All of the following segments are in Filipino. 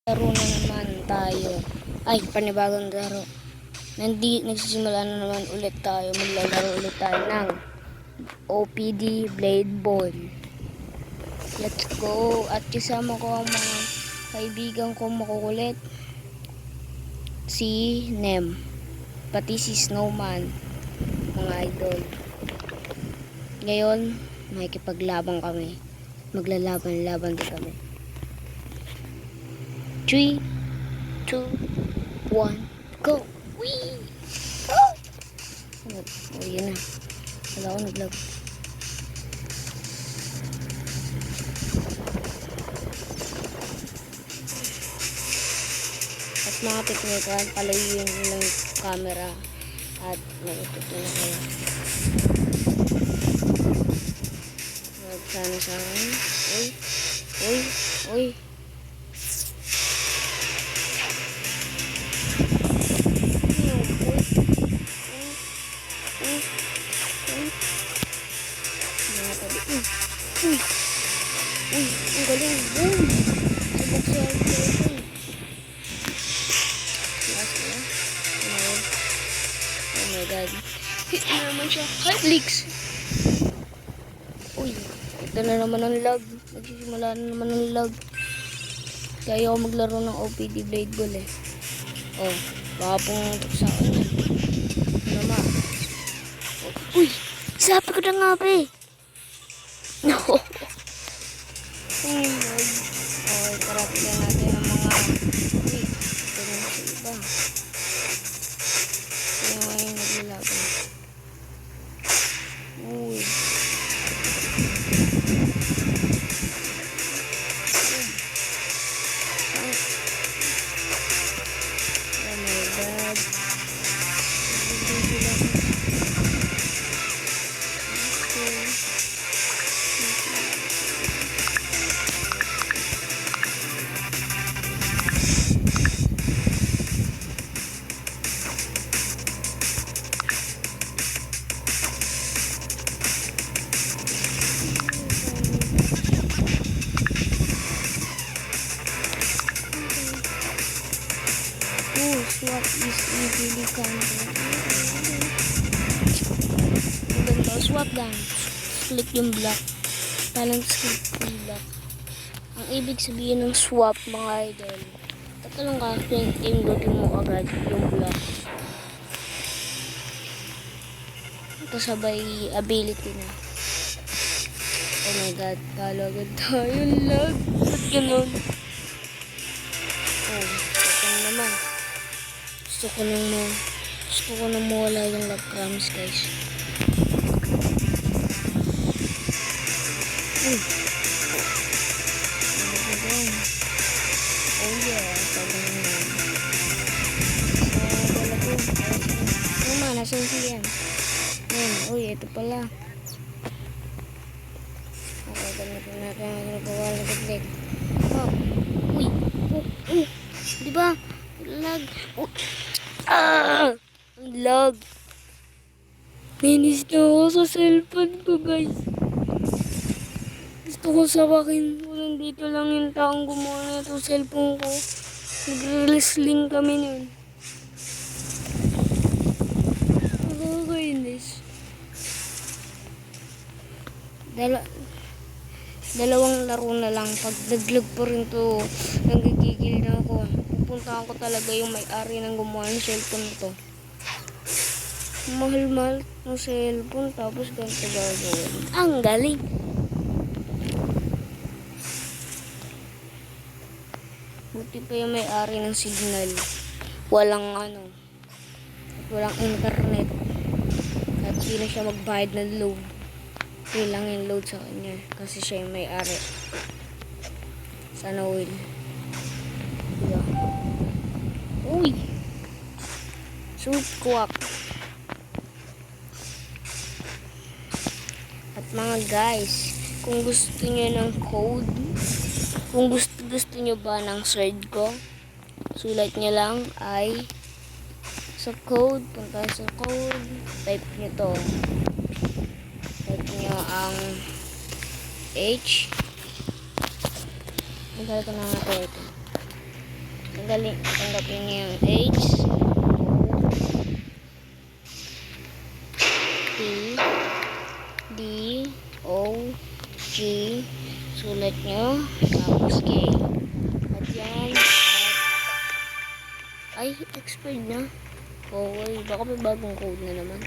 Laro na naman tayo. Ay, panibagong laro. Nagsisimula na naman ulit tayo. Maglalaro ulit tayo ng OPD Blade Ball. Let's go. At kasama ko ang mga kaibigan kong makukulit. Si Nem. Pati si Snowman. Mga idol. Ngayon, makikipaglaban kami. Maglalaban-laban din kami. 3, 2, 1, go! Whee! Oh! Oh, yun na. Wala ako naglag. At mga teknikan, palayin yung camera at natututo na kayo. Huwag sana sa akin. Uy! Uy! Uy! Uy! Uy! Ang galing! Boom! Sabak siya ang telephone. Last na. Oh my god. Hit na naman siya. Heartflix! Uy! Ito na naman ang lag. Nagsisimula na naman ang lag. Kaya ako maglaro ng OPD Blade Ball eh. Oh, baka pumuntok sa akin yan. Ano naman? Oh. Uy! Sabi ko na nga ba eh! No! Oh, tara tignan natin ang mga... Uy! Ito na sa iba. Ito na nga yung naglalaban. Uy! Oh my god. Swap is easily counted. Maganda. Swap lang. Click yung block. Balance click yung block. Ang ibig sabihin ng swap, mga idol, tatalong ka, pindutin mo agad yung block. Ito sabay ability na. Oh my god, talagad tayo. Lag. Ba't ganun? Oh, ito naman. Gusto ko nang mawala yung lag crumbs, guys. Uy! Oh yeah, sabi naman. So, wala ko. Ano man, nasan siya yan? Ayan, uy, ito pala. Okay, gamitin natin ang nagawala ng leg. Oh, uy! Oh, diba? Lag. Oh. Ah! Ang lag. Ninis na ako sa cellphone ko, guys. Gusto ko sabakin. Kung nandito lang yung taong gumawa na itong cellphone ko. Nag-wrestling kami nun. Nakakainis. Dalawang laro na lang. Pag naglag pa rin to, nanggigigil na ako. Pupuntahan ko talaga yung may-ari ng gumawa ng cellphone to. Mahal-mahal ng cellphone, tapos ganito gagawin. Ang galing! Buti pa yung may-ari ng signal. Walang walang internet. At hindi na siya magbayad ng load. Free lang yung load sa kanya. Kasi siya yung may-ari. Sana will. Diba? Uy! Shoot quack. At mga guys, kung gusto niyo ng code, kung gusto niyo ba ng sword ko, sulat niyo lang ay sa code, punta sa code, type niyo to. Type niyo ang H. Magkala ko na nga ito. Tanggapin niyo yung H, O, P, D, O, G, sulat nyo, tapos K. At yan, ay, expired na. Okay, baka may bagong code na naman.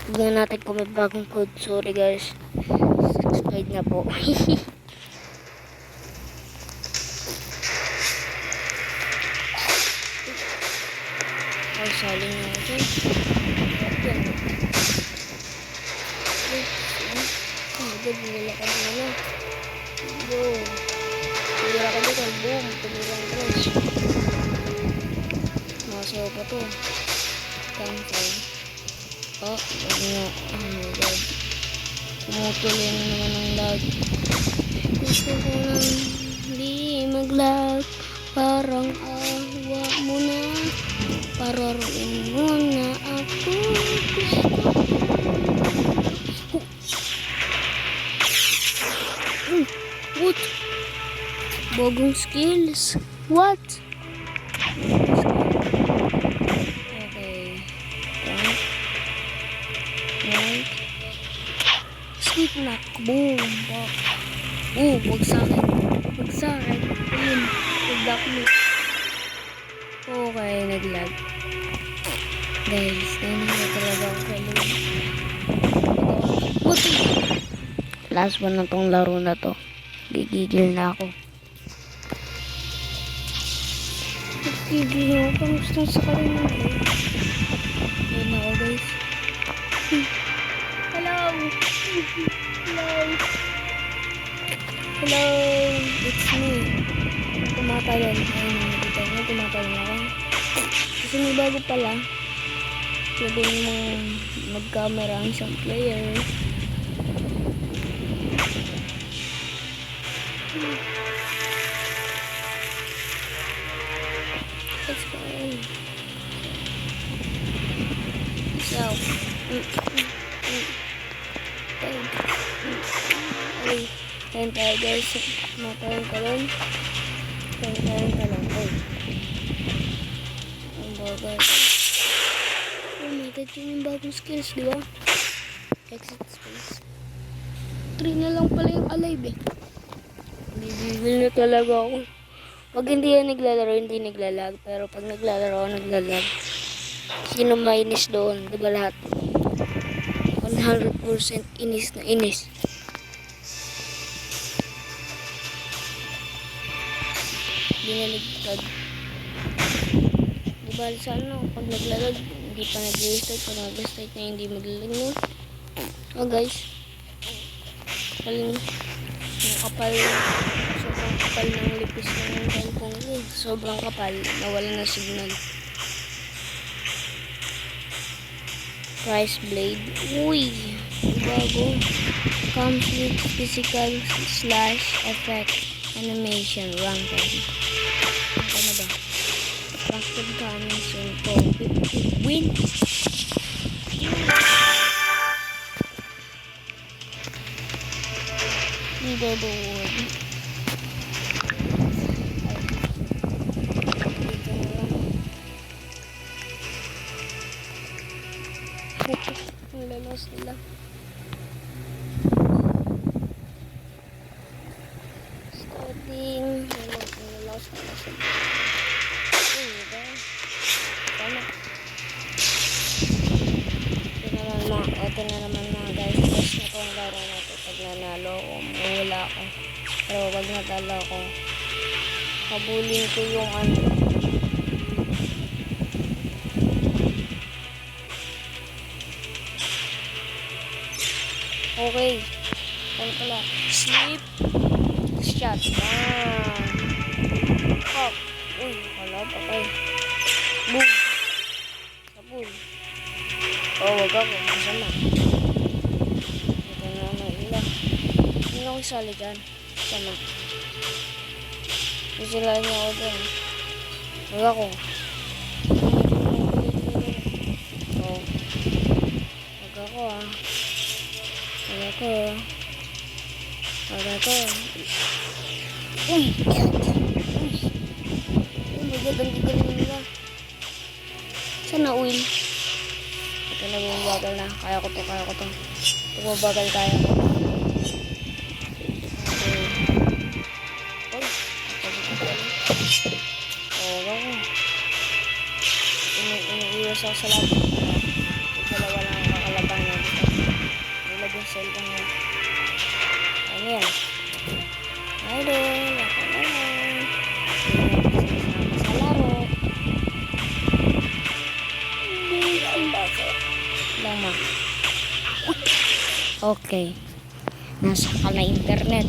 Tignan natin kung may bagong code. Sorry guys, expired na po. Ay, saling na ako dyan. Yan. Binila ka na lang. Boom. Binila ka dito. Boom. Tumilang tres. Masayaw pa to. Cancel. Oh, wag na. Oh my god. Tumutuloy na naman ang lag. Gusto ko lang di mag-lag. Parang awa mo na. Pararuin mo na ako. What? Bagong skills? What? Okay. Right. Sweet knock. Boom. Oh, wag sa akin. Wag sa akin. Ayun. Nag-block mo. Okay, nag-lag. Guys, nahinga talaga ako kay Lord. What? Last one na tong laro na to. Gigigil na ako. Gigigil na ako. Kamusta sa kanina ko? Ayun ako guys. Hello! Hello! Hello! It's me. Tumatalon. Ayun, nakita niyo. Tumatalon ako. Kasi may bago pala. Pwede mo mag-camera ang isang player. Let's go. So, ayun tayo guys. Matalang-talon. Talon. Ang bagay. Oh my god, yun yung bagong skills, di ba? Exit space. 3 na lang pala yung alive eh. Bibigil na talaga ako. Pag hindi yan naglalaro, hindi naglalag. Pero pag naglalaro, naglalag. Sino mainis doon? Diba lahat? 100% inis na inis. Binaligtad. Diba sa ano, pag naglalag, hindi pa nag-restart. Pag nag-restart na hindi maglalag mo. Oh guys. Ang kapal. Sobrang kapal ng lipis ng cellphone ko. Sobrang kapal. Nawala na signal. Price blade. Uy! Bago. Comes with physical / effect animation ranked. Ano ba? Ranked coming soon po. Win! Leaderboard. Ang lalos nila. Starting. Lalos nila sila. Diba? Tama. Ito na naman mga guys. Tapos na itong laro na ito. Pag nanalo ako, mawala ako. Pero pag natalo ako, habulin ko yung ano. Okay. Ano pala? Sleep. Shot. Hop. Uy, wala pa kayo. Boom. Sabon. Oh, wag ako. Masama. Ito na naman ila. Hindi ako isali dyan. Sama. Isilahin niya ako dyan. Wag ako. Oh. Wag ako. ako ah. Ako. Ako. Uy! Uy! Oh my God, ang gagaling nila. Saan na oil? Ito na bumabagal na. Kaya ko to. Ito bumabagal kaya ko. Okay. Uy! Oo ako. Iniiwas ako sa labo. Dalawa lang ang kakalabanan dito. Nilagay yung cellphone niya. Ano yan? Idol, ako na lang. Sa laro. Lama. Okay. Nasa ka na internet.